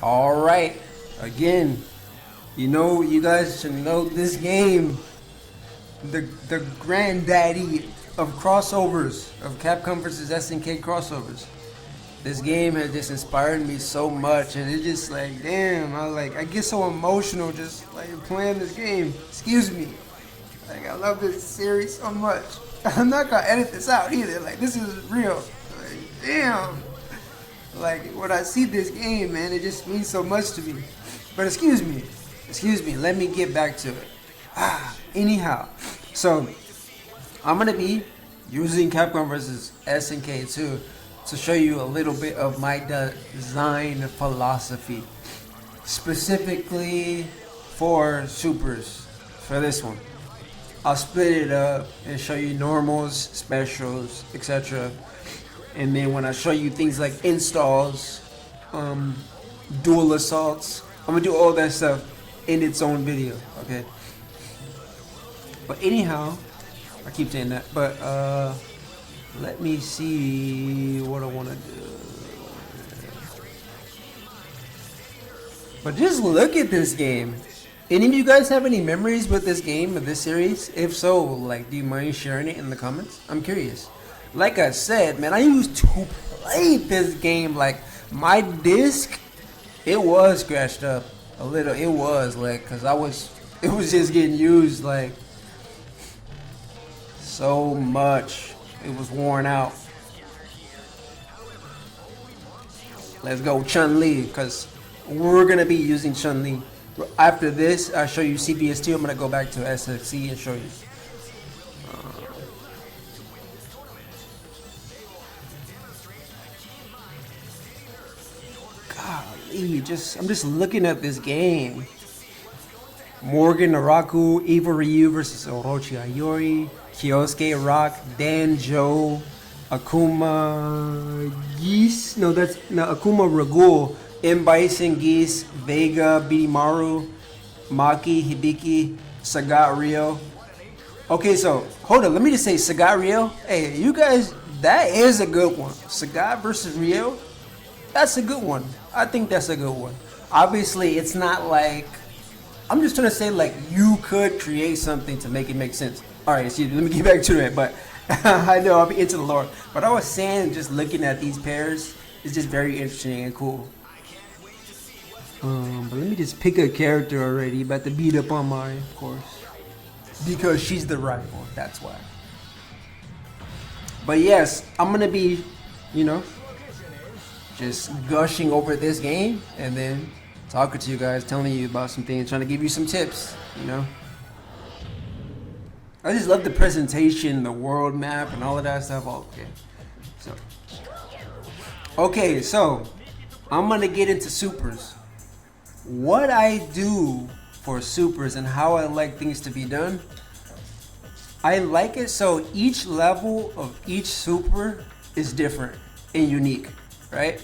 All right, again, you guys should know this game, the granddaddy of crossovers, of Capcom versus SNK crossovers. This game has just inspired me so much, and it's just like, damn, I get so emotional just like playing this game. Excuse me, like I love this series so much. I'm not gonna edit this out either. Like this is real. Like, damn. Like when I see this game, man, it just means so much to me. But excuse me, let me get back to it. Anyhow, so I'm gonna be using Capcom vs SNK 2 to show you a little bit of my design philosophy, specifically for supers. For this one, I'll split it up and show you normals, specials, etc. And then when I show you things like installs, dual assaults, I'm gonna do all that stuff in its own video, okay? But anyhow, I keep saying that, but let me see what I wanna do. But just look at this game. Any of you guys have any memories with this game, with this series? If so, like, do you mind sharing it in the comments? I'm curious. Like I said, man, I used to play this game. Like, my disc, it was scratched up a little. It was, like, because it was just getting used, like, so much. It was worn out. Let's go Chun-Li, because we're going to be using Chun-Li. After this, I'll show you CVS2. I'm going to go back to SXC and show you. Golly, I'm just looking at this game. Morgan Naraku, Evil Ryu versus Orochi Ayori, Kyosuke Rock, Danjo, Akuma Geese. Akuma Ragul, M. Bison Geese, Vega, Bimaru, Maki, Hibiki, Sagat Rio. Okay, so hold on. Let me just say Sagat Rio. Hey, you guys, that is a good one. Sagat versus Rio. That's a good one. I think that's a good one. Obviously, it's not like, I'm just trying to say, like, you could create something to make it make sense. All right, excuse me, let me get back to it. But I know I'll be into the lore. But I was saying, just looking at these pairs is just very interesting and cool. But let me just pick a character already. About to beat up on Mari, of course, because she's the rival. That's why. But yes, I'm gonna be, just gushing over this game and then talking to you guys, telling you about some things, trying to give you some tips, I just love the presentation, the world map, and all of that stuff. Okay, so I'm gonna get into supers. What I do for supers and how I like things to be done, I like it so each level of each super is different and unique, right?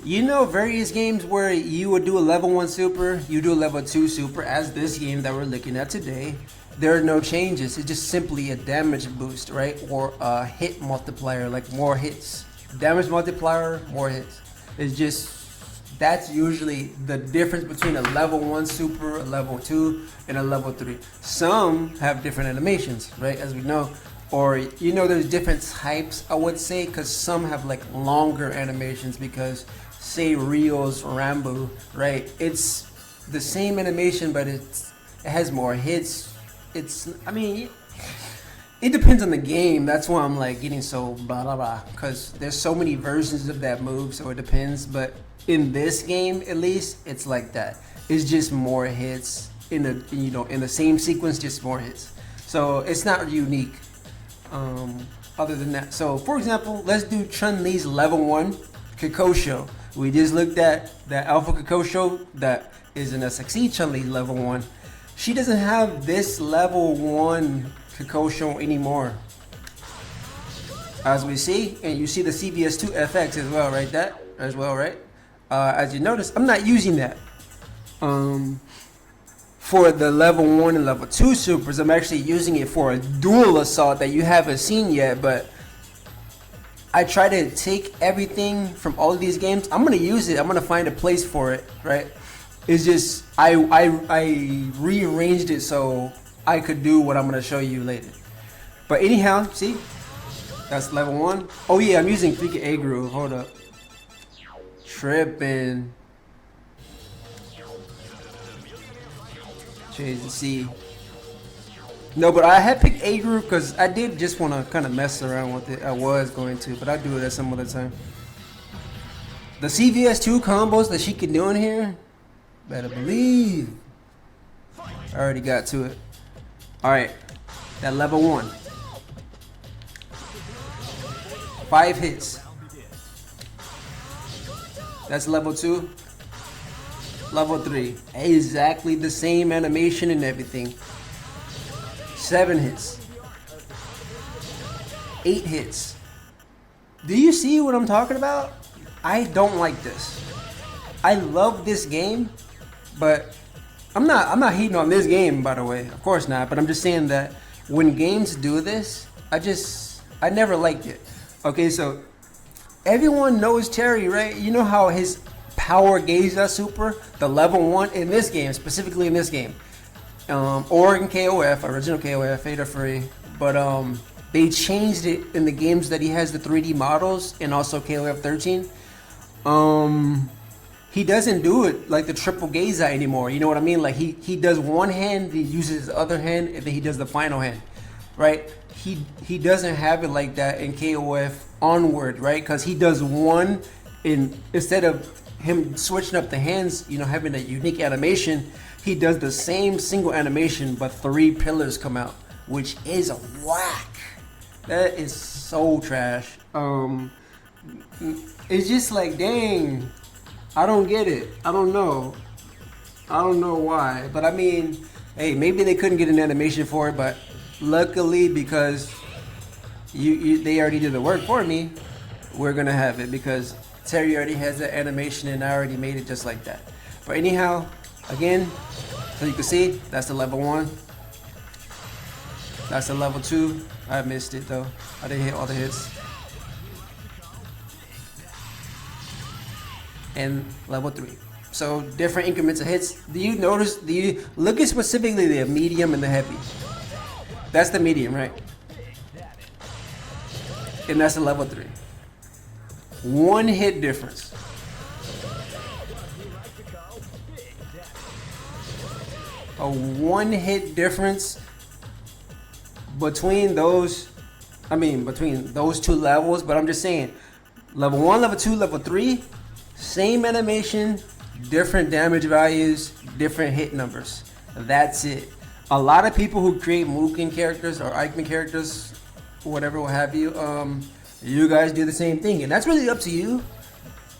Various games where you would do a level 1 super, you do a level 2 super, as this game that we're looking at today. There are no changes. It's just simply a damage boost, right? Or a hit multiplier, like more hits. Damage multiplier, more hits. That's usually the difference between a level 1 super, a level 2, and a level 3. Some have different animations, right? As we know. Or, there's different types, I would say, because some have like longer animations because, say, Rio's Rambo, right? It's the same animation, but it has more hits. It depends on the game. That's why I'm like getting so blah blah blah, because there's so many versions of that move, so it depends. But in this game, at least, it's like that. It's just more hits in the same sequence, just more hits. So it's not unique. Other than that, so for example, let's do Chun-Li's level 1 Kikosho. We just looked at that Alpha Kikosho that is an SXE Chun-Li level 1. She doesn't have this level 1 Kikosho anymore, as we see, and you see the CVS2 FX as well, right? As you notice, I'm not using that. For the level 1 and level 2 supers, I'm actually using it for a dual assault that you haven't seen yet, but I try to take everything from all of these games. I'm gonna use it. I'm gonna find a place for it, right? It's just I rearranged it so I could do what I'm gonna show you later. But anyhow, see, that's level 1. Oh yeah, I'm using freaking A groove. Hold up, tripping. Change the C. No, but I had picked A group because I did just want to kind of mess around with it. I was going to, but I'll do it at some other time. The CVS2 combos that she can do in here, better believe. I already got to it. Alright, that level 1. 5 hits. That's level 2. Level 3. Exactly the same animation and everything. 7 hits. 8 hits. Do you see what I'm talking about? I don't like this. I love this game, but I'm not hating on this game, by the way. Of course not, but I'm just saying that when games do this, I never liked it. Okay, so everyone knows Terry, right? You know how his power gauge that super, the level 1 in this game, specifically in this game. Oregon KOF, original KOF, Fader Free, but they changed it in the games that he has the 3D models and also KOF 13. He doesn't do it like the triple gaze anymore. You know what I mean? Like he does one hand, he uses his other hand, and then he does the final hand, right? He doesn't have it like that in KOF onward, right? Because he does one instead of him switching up the hands, you know, having a unique animation. He does the same single animation, but 3 pillars come out, which is whack. That is so trash. It's just like, dang, I don't get it. I don't know why. But I mean, hey, maybe they couldn't get an animation for it, but luckily, because they already did the work for me, we're gonna have it because Terry already has that animation and I already made it just like that. But anyhow, again, so you can see, that's the level 1. That's the level 2. I missed it though. I didn't hit all the hits. And level 3. So different increments of hits. Do you notice, look at specifically the medium and the heavy. That's the medium, right? And that's the level 3. 1 hit difference. A 1 hit difference between those, between those 2 levels, but I'm just saying, level 1, level 2, level 3, same animation, different damage values, different hit numbers. That's it. A lot of people who create Mugen characters or Ikemen characters, whatever, what have you, you guys do the same thing, and that's really up to you.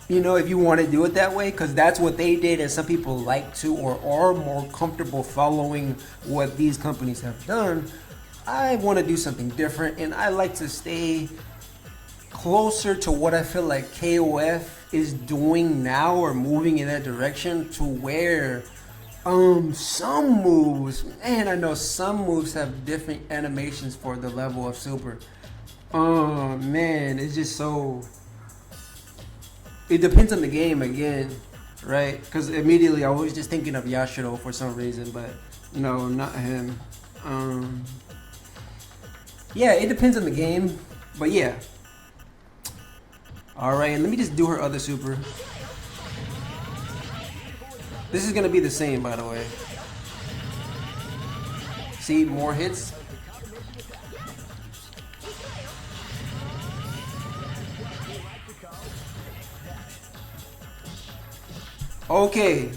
You know, if you want to do it that way, because that's what they did, and some people like to or are more comfortable following what these companies have done. I want to do something different, and I like to stay closer to what I feel like KOF is doing now, or moving in that direction, to where some moves, man, I know some moves have different animations for the level of super. Oh man, it's just so, it depends on the game again, right? Because immediately I was just thinking of Yashiro for some reason, but no, not him. Yeah, it depends on the game, but yeah. Alright, let me just do her other super. This is gonna be the same, by the way. See, more hits. Okay.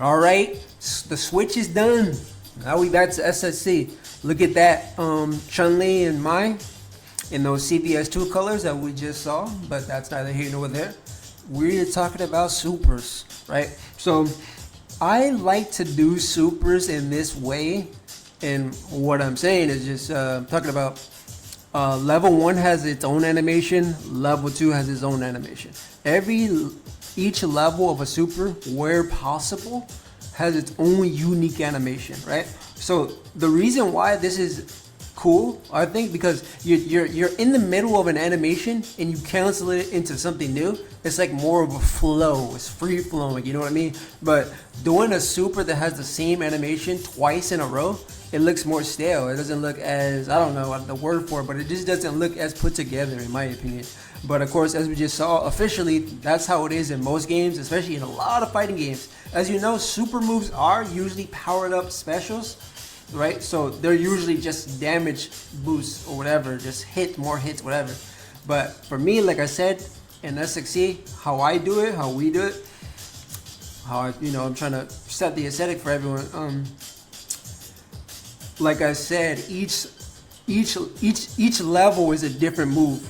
Alright, the switch is done. Now we back to SSC. Look at that, Chun-Li and Mai in those CVS2 colors that we just saw, but that's neither here nor there. We're talking about supers, right? So I like to do supers in this way, and what I'm saying is just talking about level 1 has its own animation, level 2 has its own animation. Each level of a super, where possible, has its own unique animation, right? So the reason why this is cool, I think, because you're in the middle of an animation and you cancel it into something new. It's like more of a flow. It's free flowing, you know what I mean? But doing a super that has the same animation twice in a row, it looks more stale. It doesn't look as, I don't know the word for it, but it just doesn't look as put together in my opinion. But of course, as we just saw, officially, that's how it is in most games, especially in a lot of fighting games. As you know, super moves are usually powered up specials, right? So they're usually just damage boosts or whatever, just more hits, whatever. But for me, like I said, in SXC, how I do it, how we do it, I'm trying to set the aesthetic for everyone. Like I said, each level is a different move,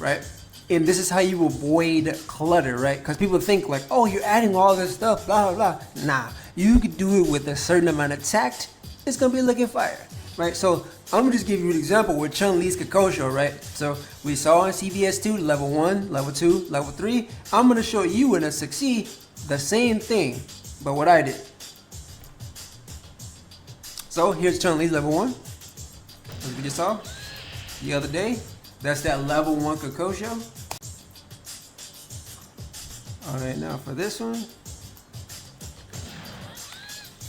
right? And this is how you avoid clutter, right? Because people think like, oh, you're adding all this stuff, blah, blah, blah. Nah, you could do it with a certain amount of tact. It's gonna be looking fire, right? So I'm gonna just give you an example with Chun-Li's Kakosho, right? So we saw in CVS2, level 1, level 2, level 3. I'm gonna show you in a SXC the same thing, but what I did. So here's Chun-Li's level 1, as we just saw the other day. That's that level 1 Kakosho. Alright, now for this one,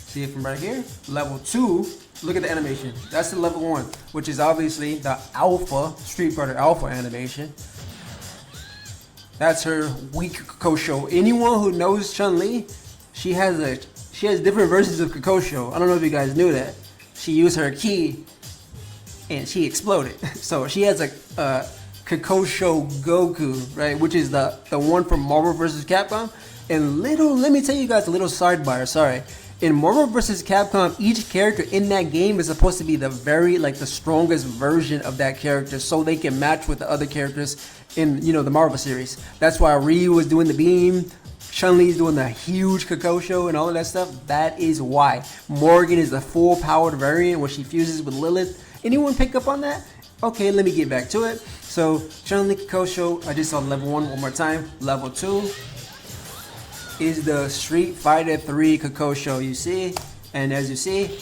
see it from right here. Level 2, look at the animation. That's the level 1, which is obviously the Alpha, Street Fighter Alpha animation. That's her weak Kakosho. Anyone who knows Chun-Li, she has different versions of Kakosho. I don't know if you guys knew that. She used her ki and she exploded. So she has a Kakosho Goku, right, which is the one from Marvel vs. Capcom. And let me tell you guys a little sidebar, sorry. In Marvel vs. Capcom, each character in that game is supposed to be the strongest version of that character, so they can match with the other characters in, the Marvel series. That's why Ryu was doing the beam, Chun-Li's doing the huge Kakosho and all of that stuff. That is why. Morgan is the full powered variant where she fuses with Lilith. Anyone pick up on that? Okay, let me get back to it. So Chun-Li Kakosho, I just saw level 1 one more time. Level 2 is the Street Fighter 3 Kakosho, you see. And as you see,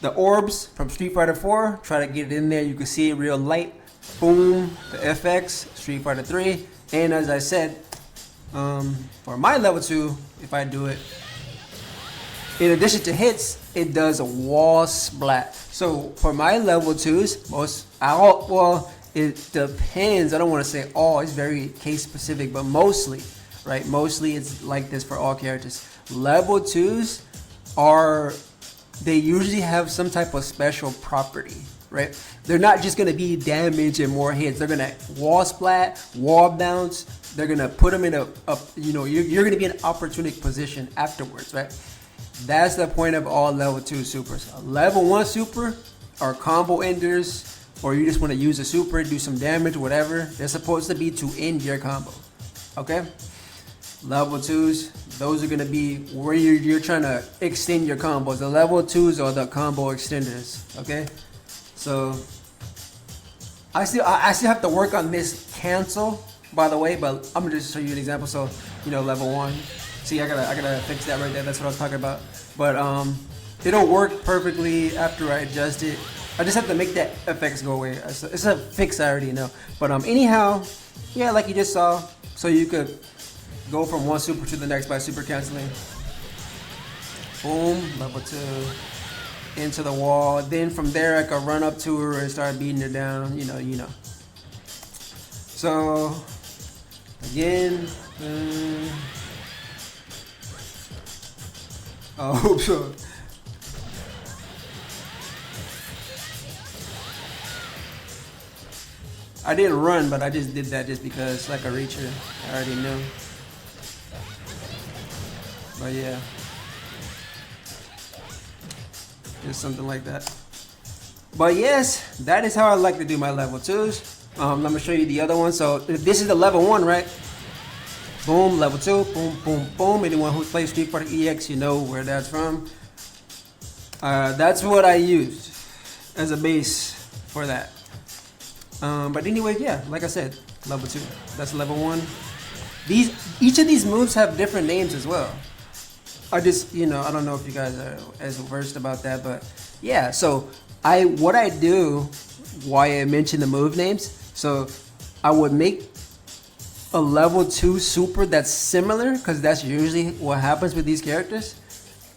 the orbs from Street Fighter 4, try to get it in there, you can see it real light. Boom, the FX, Street Fighter 3. And as I said, for my level 2, if I do it, in addition to hits, it does a wall splat. So for my level 2s, it depends. I don't want to say all, it's very case specific, but mostly, right? Mostly it's like this for all characters. Level 2s they usually have some type of special property, right? They're not just going to be damage and more hits. They're going to wall splat, wall bounce. They're going to put them in you're going to be in an opportunistic position afterwards, right? That's the point of all level 2 supers. Level 1 super are combo enders, or you just want to use a super, do some damage, whatever. They're supposed to be to end your combo, okay? Level 2s, those are going to be where you're trying to extend your combos. The level 2s are the combo extenders, okay? So I still have to work on this cancel, by the way, but I'm gonna just show you an example. So level 1, see, I gotta fix that right there. That's what I was talking about. But it'll work perfectly after I adjust it. I just have to make that effects go away. It's a fix I already know. But anyhow, yeah, like you just saw, so you could go from one super to the next by super canceling. Boom, level 2, into the wall. Then from there I could run up to her and start beating her down. So again, I hope so. I didn't run, but I just did that just because, like a reacher, I already knew. But yeah, just something like that. But yes, that is how I like to do my level 2s. I'm gonna show you the other one. So this is the level 1, right? Boom, level 2, boom, boom, boom. Anyone who plays Street Fighter EX, you know where that's from. That's what I used as a base for that. But anyway, yeah, like I said, level 2. That's level 1. Each of these moves have different names as well. I just, I don't know if you guys are as versed about that, but yeah. So what I do, why I mentioned the move names. So I would make a level 2 super that's similar, because that's usually what happens with these characters,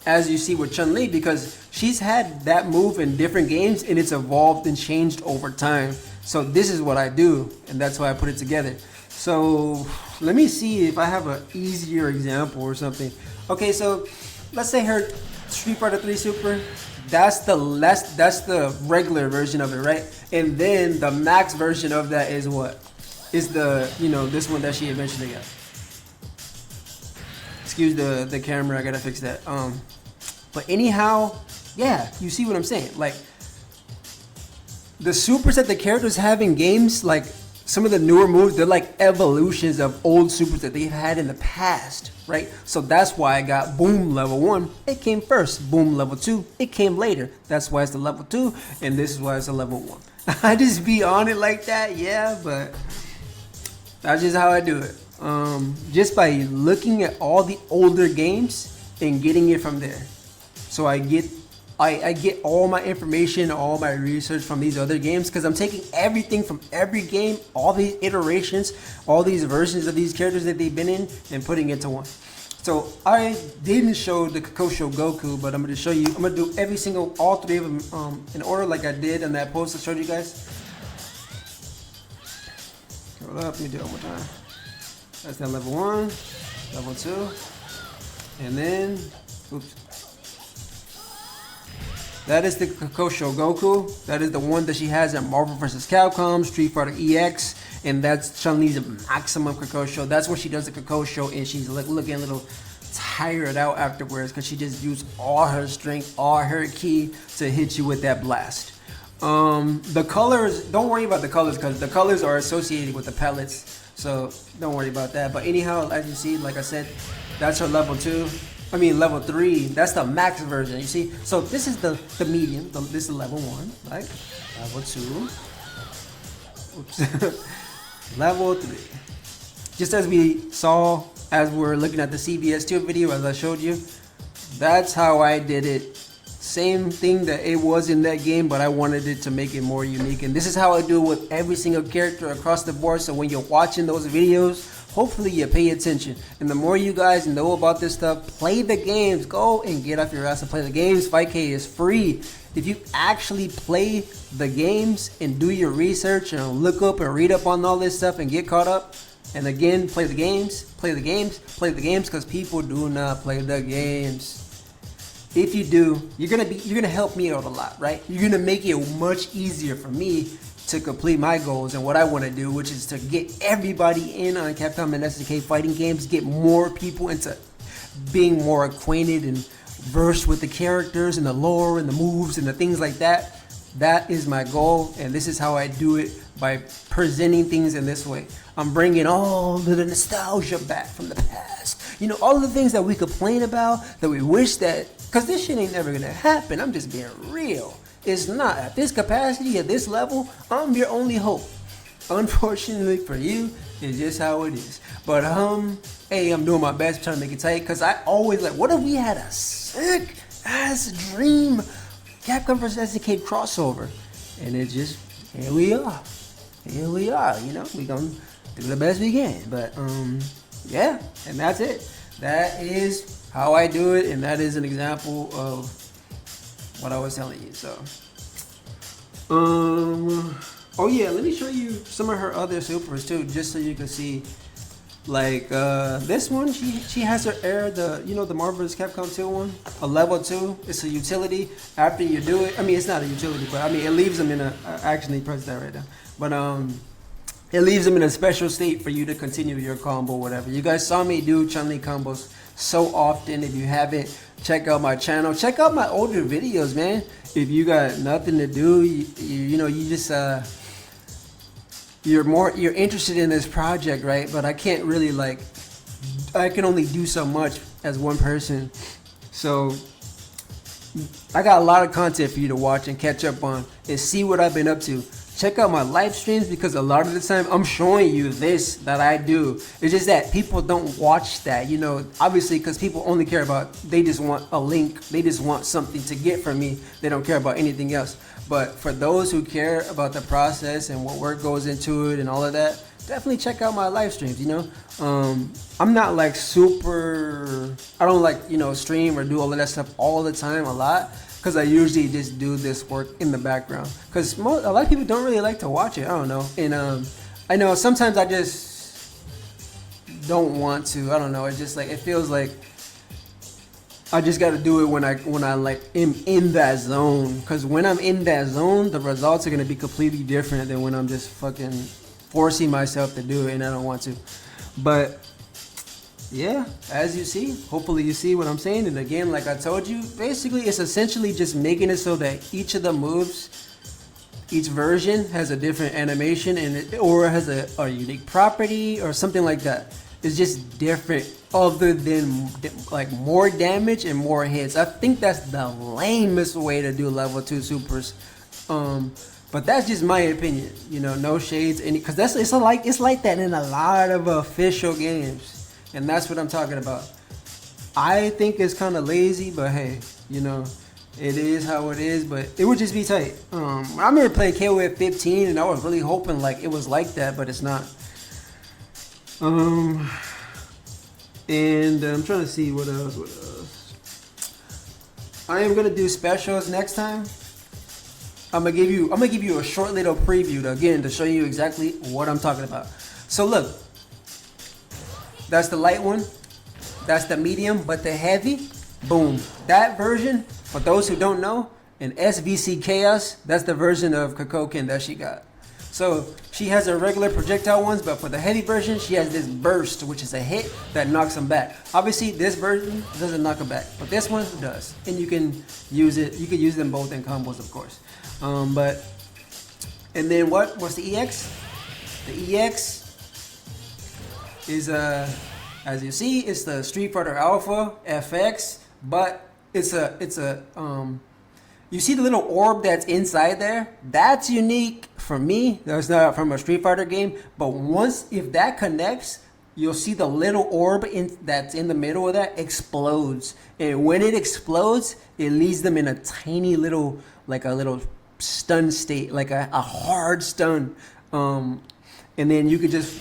as you see with Chun-Li, because she's had that move in different games and it's evolved and changed over time. So this is what I do, and that's why I put it together. So let me see if I have an easier example or something. Okay, so let's say her Street Fighter 3 super, that's the regular version of it, right? And then the max version of that is what? Is the, you know, this one that she eventually got. Excuse the camera, I gotta fix that. But anyhow, yeah, you see what I'm saying? Like, the supers that the characters have in games, like some of the newer moves, they're like evolutions of old supers that they've had in the past, right? So that's why I got Boom level 1. It came first. Boom level 2. It came later. That's why it's the level 2, and this is why it's a level 1. I just be on it like that, yeah, but that's just how I do it. Just by looking at all the older games and getting it from there. So I get all my information, all my research from these other games, because I'm taking everything from every game, all these iterations, all these versions of these characters that they've been in, and putting it into one. So I didn't show the Kakosho Goku, but I'm going to show you. I'm going to do all three of them in order, like I did in that post I showed you guys. Hold up, let me do it one more time. That's that level 1, level 2, and then, oops. That is the Kakosho Goku. That is the one that she has at Marvel vs. Capcom, Street Fighter EX, and that's Chun-Li's maximum Kakosho. That's where she does the Kakosho, and she's looking a little tired out afterwards because she just used all her strength, all her ki to hit you with that blast. The colors, don't worry about the colors because the colors are associated with the pellets, so don't worry about that. But anyhow, as you see, like I said, that's her level 2. I mean level 3, that's the max version, you see? So this is the medium, this is level 1, right? Level 2, oops, level 3. Just as we saw, as we're looking at the CVS2 video, as I showed you, that's how I did it. Same thing that it was in that game, but I wanted it to make it more unique. And this is how I do it with every single character across the board. So when you're watching those videos, hopefully you pay attention. And the more you guys know about this stuff, play the games. Go and get off your ass and play the games. 5K is free. If you actually play the games and do your research and look up and read up on all this stuff and get caught up, and again, play the games, because people do not play the games. If you do, you're gonna help me out a lot, right? You're gonna make it much easier for me to complete my goals and what I want to do, which is to get everybody in on Capcom and SNK fighting games, get more people into being more acquainted and versed with the characters and the lore and the moves and the things like that. That is my goal, and this is how I do it, by presenting things in this way. I'm bringing all the nostalgia back from the past. You know, all the things that we complain about, that we wish that, because this shit ain't never gonna happen. I'm just being real. It's not. At this capacity, at this level, I'm your only hope. Unfortunately for you, it's just how it is. But hey, I'm doing my best trying to make it tight, because I always like, what if we had a sick ass dream Capcom vs. SNK crossover? And it just, here we are, you know, we gonna do the best we can. But yeah, and that's it. That is how I do it, and that is an example of what I was telling you. So oh yeah, let me show you some of her other supers too, just so you can see. Like this one, she has her air, the Marvel vs. Capcom 2 one, a level 2. It's a utility. After you do it, I mean, it's not a utility, but I mean, it leaves them in a, I actually pressed that right now, but it leaves them in a special state for you to continue your combo, whatever. You guys saw me do Chun-Li combos so often. If you haven't, check out my channel, check out my older videos, man. If you got nothing to do, you know, you just you're interested in this project, right? But I can't really, like, I can only do so much as one person. So I got a lot of content for you to watch and catch up on and see what I've been up to. check out my live streams, because a lot of the time I'm showing you this that I do. It's just that people don't watch that, you know, obviously, because people only care about, they just want a link, they just want something to get from me, they don't care about anything else. But for those who care about the process and what work goes into it and all of that, definitely check out my live streams, you know. I'm not like super, I don't like, you know, stream or do all of that stuff all the time a lot, because I usually just do this work in the background, because a lot of people don't really like to watch it. I don't know. And I know sometimes I just don't want to. I don't know. It just like, it feels like I just got to do it when I like am in that zone, because when I'm in that zone, the results are going to be completely different than when I'm just fucking forcing myself to do it and I don't want to. But yeah, as you see, hopefully you see what I'm saying. And again, like I told you, basically it's essentially just making it so that each of the moves, each version has a different animation and or has a unique property or something like that. It's just different, other than like more damage and more hits. I think that's the lamest way to do level 2 supers. But that's just my opinion, you know, no shades, because it's like that in a lot of official games. And that's what I'm talking about. I think it's kind of lazy, but hey, you know, it is how it is. But it would just be tight. I remember playing KOF 15, and I was really hoping like it was like that, but it's not. And I'm trying to see what else. I am gonna do specials next time. I'm gonna give you a short little preview to show you exactly what I'm talking about. So look. That's the light one, that's the medium, but the heavy, boom. That version, for those who don't know, in SVC Chaos, that's the version of Kakoken that she got. So she has her regular projectile ones, but for the heavy version, she has this burst, which is a hit that knocks them back. Obviously, this version doesn't knock them back, but this one does. And you can use it, you can use them both in combos, of course. And then what's the EX? The EX is as you see, it's the Street Fighter Alpha FX, but it's a you see the little orb that's inside there? That's unique for me. That's not from a Street Fighter game, but if that connects, you'll see the little orb that's in the middle of that explodes. And when it explodes, it leaves them in a tiny little, like a little stun state, like a hard stun. And then you could just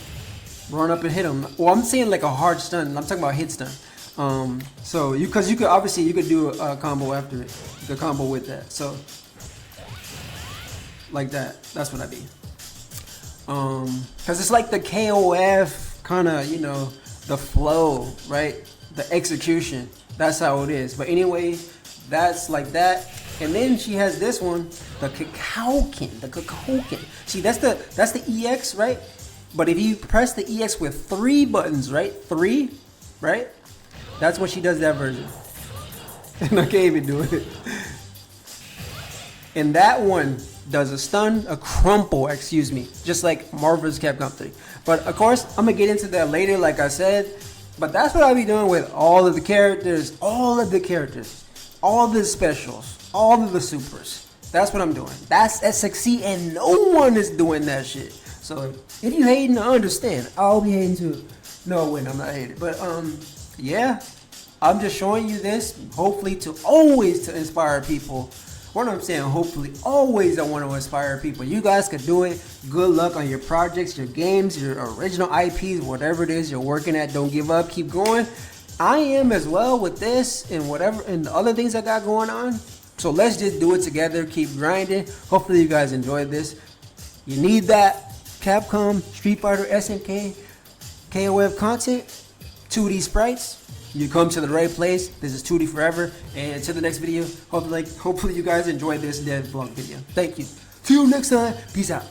run up and hit them. Well, I'm saying like a hard stun. I'm talking about hit stun. So because you could obviously do a combo after it. You could combo with that. So like that. That's what I mean. Because it's like the KOF kind of, you know, the flow, right? The execution. That's how it is. But anyway, that's like that. And then she has this one, the Kakoken. The Kakoken. See, that's the EX, right? But if you press the EX with 3 buttons, right? 3, right? That's what she does that version. And I can't even do it. And that one does a stun, a crumple, excuse me. Just like Marvel's Capcom 3. But of course, I'm going to get into that later, like I said. But that's what I'll be doing with all of the characters, all of the specials, all of the supers. That's what I'm doing. That's SXC, and no one is doing that shit. So if you hating, I understand. I'll be hating too. No, wait, I'm not hating. But yeah, I'm just showing you this, hopefully to inspire people. What I'm saying, hopefully, always I want to inspire people. You guys could do it. Good luck on your projects, your games, your original IPs, whatever it is you're working at. Don't give up. Keep going. I am as well with this and whatever and the other things I got going on. So let's just do it together. Keep grinding. Hopefully you guys enjoyed this. You need that Capcom, Street Fighter, SNK, KOF content, 2D sprites. You come to the right place. This is 2D forever. And until the next video, hopefully you guys enjoyed this Devlog video. Thank you. See you next time. Peace out.